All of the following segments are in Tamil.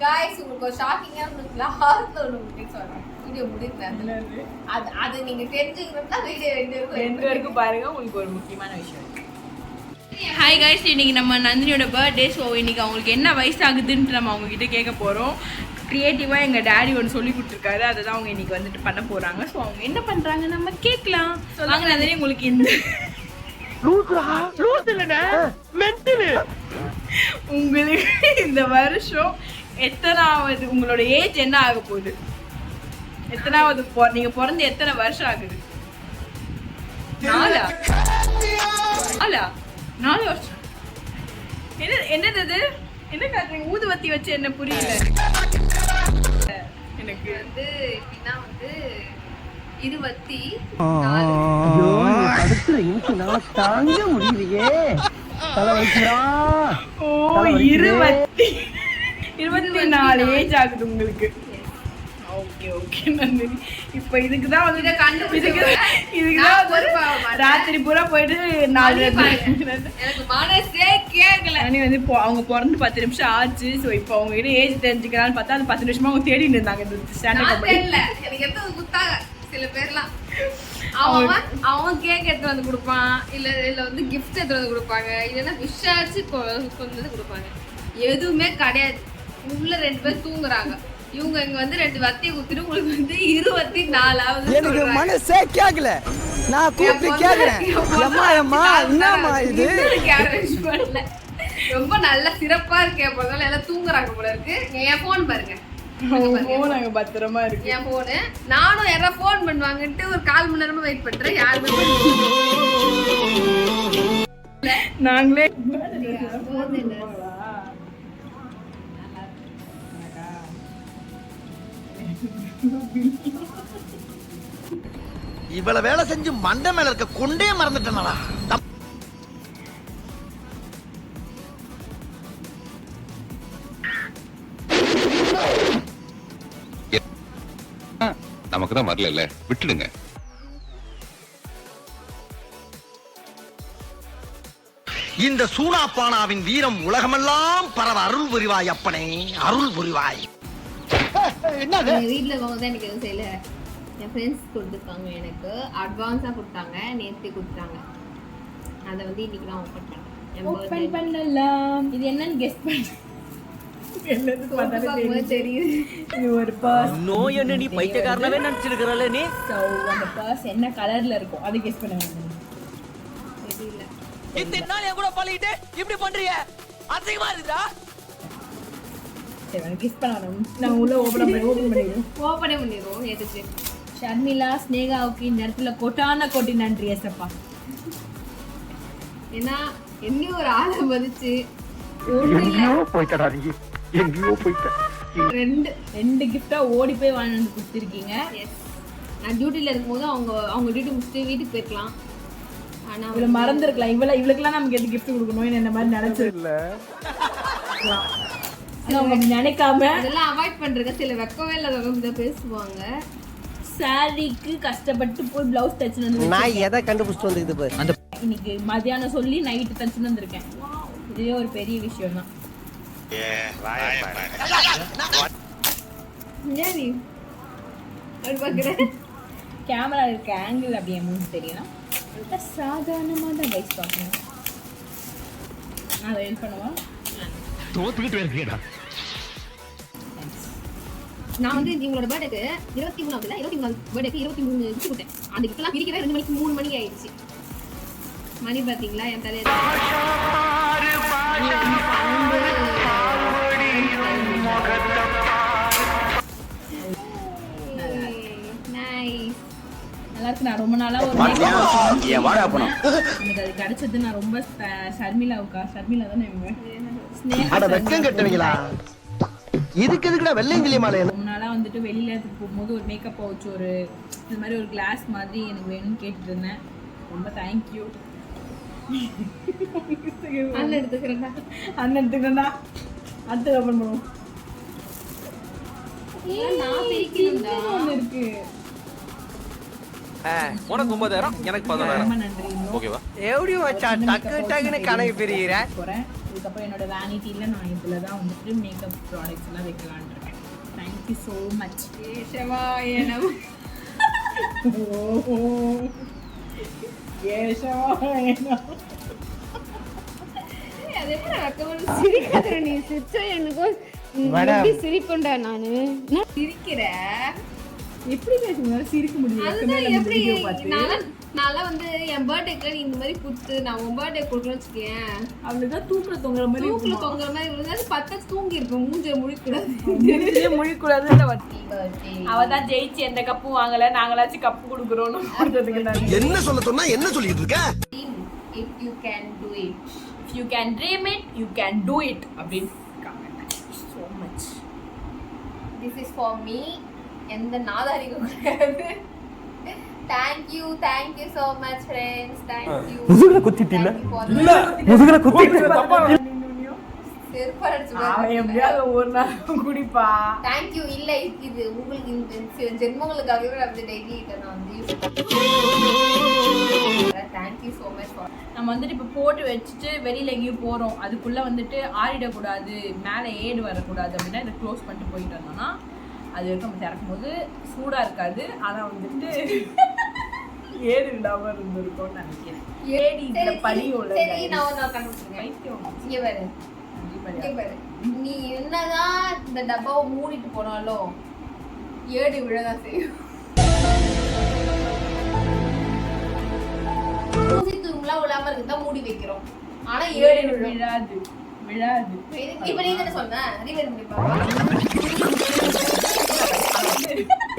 गाइस உங்களுக்கு ஒரு ஷாக்கிங்கா லாஸ்ட்ல ஒரு முக்கியம் சொல்றேன் வீடியோ முடிக்கிறது அது நீங்க தெரிஞ்சுக்கணும்னா வீடியோ ரெண்டு வரைக்கும் பாருங்க உங்களுக்கு ஒரு முக்கியமான விஷயம் ஹாய் கைஸ் இன்னைக்கு நம்ம நந்தினியோட பர்த்டே ஸோ இன்னைக்கு அவங்களுக்கு என்ன வயசாகுதுன்ட்டு நம்ம அவங்க கிட்ட கேட்க போகிறோம் க்ரியேட்டிவாக எங்கள் டேடி ஒன்று சொல்லி கொடுத்துருக்காரு அதை தான் அவங்க இன்னைக்கு வந்துட்டு பண்ண போகிறாங்க ஸோ அவங்க என்ன பண்ணுறாங்க நம்ம கேட்கலாம் சொல்லுவாங்க நந்தினி உங்களுக்கு இந்த உங்களுக்கு இந்த வருஷம் எத்தனாவது உங்களோட ஏஜ் என்ன ஆக போகுது எத்தனாவது நீங்க பிறந்து எத்தனை வருஷம் ஆகுது 4 வருஷம் என்னது என்ன காட்டுறீங்க ஊதுவத்தி வச்சு என்ன புரியல எனக்கு வந்து எப்படின்னா வந்து 24 தாங்க முடியலையே ஓ 24 ஏஜ் ஆகுது உங்களுக்கு ஓகே ஓகே நந்தினி இப்போ இதுக்கு தான் வந்து ராத்திரி பூரா போயிட்டு 4 எனக்கு மனசே கேட்கல நீ வந்து அவங்க பிறந்து 10 நிமிஷம் ஆச்சு ஸோ இப்போ அவங்க கிட்ட ஏஜ் தெரிஞ்சுக்கலான்னு பார்த்தா அந்த 10 நிமிஷமா அவங்க தேடிட்டு இருந்தாங்க இந்த ஸ்டாண்டர்ட் இல்ல எனக்கு எத்தனை குத்தாங்க சில பேர்லாம் அவன் கேக் எடுத்து வந்து கொடுப்பான் இல்ல வந்து கிஃப்ட் எடுத்து வந்து கொடுப்பாங்க இல்லைன்னா விஷாச்சு கொண்டு வந்து கொடுப்பாங்க எதுவுமே கிடையாது உள்ள 2 பேர் தூங்குறாங்க இவங்க இங்க வந்து 2 வத்தியை குத்திட்டு உங்களுக்கு வந்து 24வது எனக்கு மனசே கேட்கல நான் கூப்பிட்டு கேக்குறேன் அம்மா என்னம்மா இது ரொம்ப நல்ல சிறப்பா இருக்கே போல எல்லாம் தூங்குறாங்க போல இருக்கு என் போன் பாருங்க நாங்க பத்திரமா இருக்கு என் போனு நானும் யாராவது போன் பண்ணுவாங்கன்ட்டு ஒரு 1/4 மணி நேரமா வெயிட் பண்றேன் யாருமே நாங்களே இவ்வளவு வேலை செஞ்சு மண்டை மேல இருக்க கொண்டே மறந்துட்டேனடா நமக்கு தான் வரல விட்டுடுங்க இந்த சூனாப்பானாவின் வீரம் உலகமெல்லாம் பரவ அருள் புரிவாய் அப்பனே அருள் புரிவாய் என்னது வீட்ல வந்து எனக்கு எதுவும் செய்யல என் ஃப்ரெண்ட்ஸ் கொடுத்துருக்காங்க எனக்கு அட்வான்ஸா கொடுத்தாங்க நேத்து கொடுத்தாங்க அதை வந்து இன்னைக்கு நான் ஓபன் பண்ணலாம் இது என்னன்னு கெஸ் பண்ணு நோய் என்ன நீ பைத்தியக்காரனவே நினைச்சிருக்கறல நீ அந்த பர்ஸ் என்ன கலர்ல இருக்கும் அது கெஸ் பண்ணுங்க தெரியல இத்தனை நாள் என் கூட பழகிட்டு இப்படி பண்றீங்க அசிங்கமா இருக்குடா சரி கெஸ் பண்ணணும் நான் உள்ள ஓபன் பண்ணிடுவோம் எதுக்கு ஷர்மிளா ஸ்னேகாவுக்கு இந்த இடத்துல கோட்டி நன்றி எசப்பா ஏன்னா என்ன ஒரு ஆளை மதிச்சு ரெண்டு கிஃப்டா ஓடி போய் வாங்கிட்டு கொடுத்துருக்கீங்க நான் டியூட்டில இருக்கும்போது அவங்க டியூட்டி முடிச்சுட்டு வீட்டுக்கு போயிருக்கலாம் ஆனா இவ்வளவு மறந்துருக்கலாம் இவளுக்குலாம் நமக்கு எது கிஃப்ட் கொடுக்கணும் என்ன மாதிரி நினைச்சிருக்கல நினைக்காம அதெல்லாம் அவாய்ட் பண்றதுக்கு சில வெக்கவே இல்லாதவங்க பேசுவாங்க சாரிக்கு கஷ்டப்பட்டு போய் பிளவுஸ் தச்சு வந்து நான் எதை கண்டுபிடிச்சிட்டு வந்துக்குது பாரு அந்த இன்னைக்கு மத்தியானம் சொல்லி நைட்டு தச்சு வந்திருக்கேன் இதுவே ஒரு பெரிய விஷயம் தான் கேமரா இருக்க ஆங்கிள் அப்படியே மூணு தெரியும் சாதாரணமாக தான் கைஸ் பார்க்கணும் நான் அதை ஹெல்ப் பண்ணுவா தோத்துக்கிட்டு இருக்கேடா நான் வந்து இவங்களோட பர்த்டேக்கு 23 பர்த்டேக்கு 23 கிஃப்ட் கொடுத்தேன் அந்த கிஃப்ட்லாம் பிரிக்கவே 2 மணிக்கு 3 மணி ஆயிடுச்சு மணி பாத்தீங்களா என் தலையில நல்லா இருக்கு நான் ரொம்ப நாளா ஒரு எனக்கு அது கிடைச்சது நான் ரொம்ப ஷர்மிளா தானே இவங்க இதுக்கு எதுக்குடா வெள்ளையங்கிலி மாலை ரொம்ப நாளா வந்துட்டு வெளியில போகும்போது ஒரு மேக்கப் பவுச் ஒரு இந்த மாதிரி ஒரு கிளாஸ் மாதிரி எனக்கு வேணும்னு கேட்டுட்டு இருந்தேன் ரொம்ப தேங்க்யூ அண்ணன் எடுத்துக்கிறேன்டா அடுத்து ஓபன் பண்ணுவோம் நான் பிரிக்கணும்டா இருக்கு உனக்கு 9000 எனக்கு 11000 ரொம்ப நன்றி ஓகேவா எப்படி வச்சா டக்கு டக்குன்னு கணக்கு பிரிகிற போறேன் அதுக்கப்புறம் என்னோட வேனிட்டியில் நான் இதில் தான் வந்துட்டு மேக்கப் ப்ராடக்ட்ஸ் எல்லாம் வைக்கலான்னு இருக்கேன். Thank you so much. கேசவா எனவா அது எப்படி வெக்கமான சிரிக்காத நீ சிரிச்சா எனக்கு எப்படி சிரிப்பேன்டா நானு நான் சிரிக்கிற எப்படி பேசுங்க சிரிக்க முடியும்? அதுதான் எப்படி நான்லாம் வந்து என் பர்த்டேக்கு நீ இந்த மாதிரி கொடுத்து நான் உன் பர்த்டே கொடுக்கணும்னு வச்சுக்கேன் அவ்வளோதான் தூக்குல தொங்குற மாதிரி தூக்குல தொங்குற மாதிரி விழுந்தாது பத்த தூங்கி இருப்பேன் மூஞ்ச முழிக்கூடாது முழிக்கூடாது. அவ தான் ஜெயிச்சு எந்த கப்பும் வாங்கல, நாங்களாச்சும் கப்பு கொடுக்குறோம்னு கொடுத்ததுக்கு என்ன சொல்ல சொன்னா என்ன சொல்லிட்டு இருக்க? if you can do it if you can dream it you can do it அப்படின்னு so much. this is for me எந்த நாதாரிக்கும் கிடையாது. thank you so much friends. thank you முதுகுல குத்திட்டில இல்ல முதுகுல குத்திட்டில அவன் எப்படியாவது ஒரு நாள் குடிப்பா. thank you இல்ல இது உங்களுக்கு இந்த ஜென்மங்களுக்காகவே அப்படி டெய்லி நான் வந்து thank you so much for நம்ம வந்துட்டு இப்போ போட்டு வச்சுட்டு வெளியில எங்கேயும் போறோம், அதுக்குள்ள வந்துட்டு ஆறிடக்கூடாது, மேலே ஏடு வரக்கூடாது அப்படின்னா இதை க்ளோஸ் பண்ணிட்டு போயிட்டு வந்தோம்னா அது வரைக்கும் நம்ம திறக்கும் போது சூடா இருக்காது. ஆனா வந்துட்டு ஏடு இல்லாம இருந்திருக்கும்னு நினைக்கிறேன். ஏடி இந்த படியோட சரி நான் கண்டுபிடிச்சேன். இங்க பாரு இங்க பாரு, நீ என்னதான் இந்த டப்பாவை மூடிட்டு போனாலும் ஏடு விழதான் செய்யும். ஊசி துரும்புலாம் விழாம இருக்குதான் மூடி வைக்கிறோம், ஆனா ஏடு விழாது விழாது. இப்ப நீ தானே சொன்ன ரீவைண்ட் பண்ணி பாப்பா.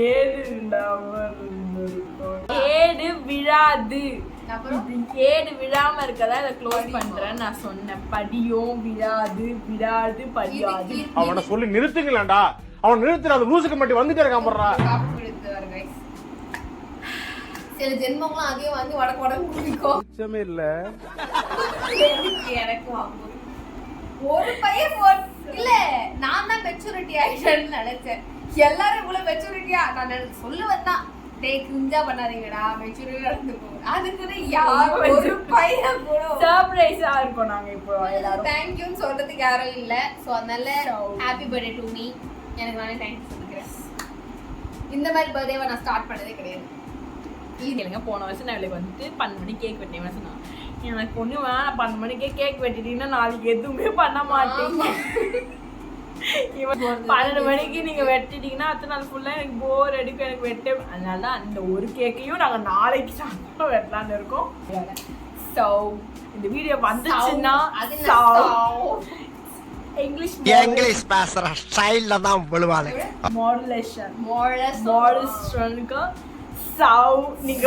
ஏடு இல்லாம இருந்திருக்கும். ஏடு விழாது. அப்புறம் ஏடு விழாம இருக்கதா இதை க்ளோஸ் பண்றேன் நான் சொன்னேன். படியும் விழாது, விழாது படியாது. அவனை சொல்லி நிறுத்துங்களேன்டா. அவன் நிறுத்துற அந்த லூசுக்கு மட்டும் வந்துட்டே இருக்கான் போடுறா. காப்பு எடுத்து வர guys. சில ஜென்மங்களும் அதையும் வாங்கி வடக்கு வடக்கு குடிக்கும். நிச்சயமே இல்ல. எனக்கு வாங்கும் ஒரு பையன் இல்ல நான் தான் மெச்சூரிட்டி ஆயிட்டேன்னு நினைச்சேன். எல்லாரும் இவ்வளவு மெச்சூரிட்டியா நான் சொல்லுவேன் தான், டேய் கிரிஞ்சா பண்ணாதீங்கடா மெச்சூரிட்டி நடந்துக்கும். அதுக்கு யார் ஒரு பையன் கூட சர்ப்ரைஸா இருக்கும். நாங்க இப்போ எல்லாரும் தேங்க் யூ சொல்றதுக்கு யாரும் இல்ல. சோ அதனால ஹாப்பி பர்த்டே டு மீ. எனக்கு நானே தேங்க்ஸ் சொல்லிக்கிறேன். இந்த மாதிரி பர்த்டேவை நான் ஸ்டார்ட் பண்ணதே கிடையாது. இல்லைங்க, போன வருஷம் நான் இவளுக்கு வந்துட்டு 12 மணிக்கு கேக் வெட்டினேன் சொன்னான். எனக்கு ஒண்ணு வேணாம், 12 மணிக்கே கேக் வெட்டிட்டீங்கன்னா நாளைக்கு எதுவுமே பண்ண மாட்டீங்க. இவன் 12 மணிக்கு நீங்க வெட்டிட்டீங்கன்னா அத்தனை நாள் ஃபுல்லா எனக்கு போர் அடிக்கும், எனக்கு வெட்ட. அதனால தான் அந்த ஒரு கேக்கையும் நாங்க நாளைக்கு சாயந்தரம் வெட்டலான்னு இருக்கோம். ஸோ இந்த வீடியோ வந்துச்சுன்னா இங்கிலீஷ் பேசுற ஸ்டைல்ல தான் விழுவாங்க. மாடுலேஷன் மாடுலேஷனுக்கு நீங்க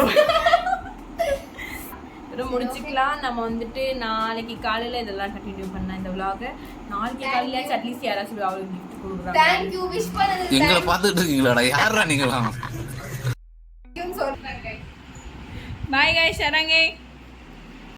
முடிச்சுக்கலாம். நம்ம வந்துட்டு நாளைக்கு காலையில இதெல்லாம் கண்டினியூ பண்ண இந்த vlog. நாளைக்கு காலையில அட்லீஸ்ட் யாராச்சும் அவளுக்கு கிஃப்ட் கொடுக்குறாங்க. தேங்க் யூ விஷ் பண்ணது எங்களை பார்த்துட்டு இருக்கீங்களாடா? யாரா நீங்களாம்? சொல்றேன். பாய் गाइस, சரங்கே.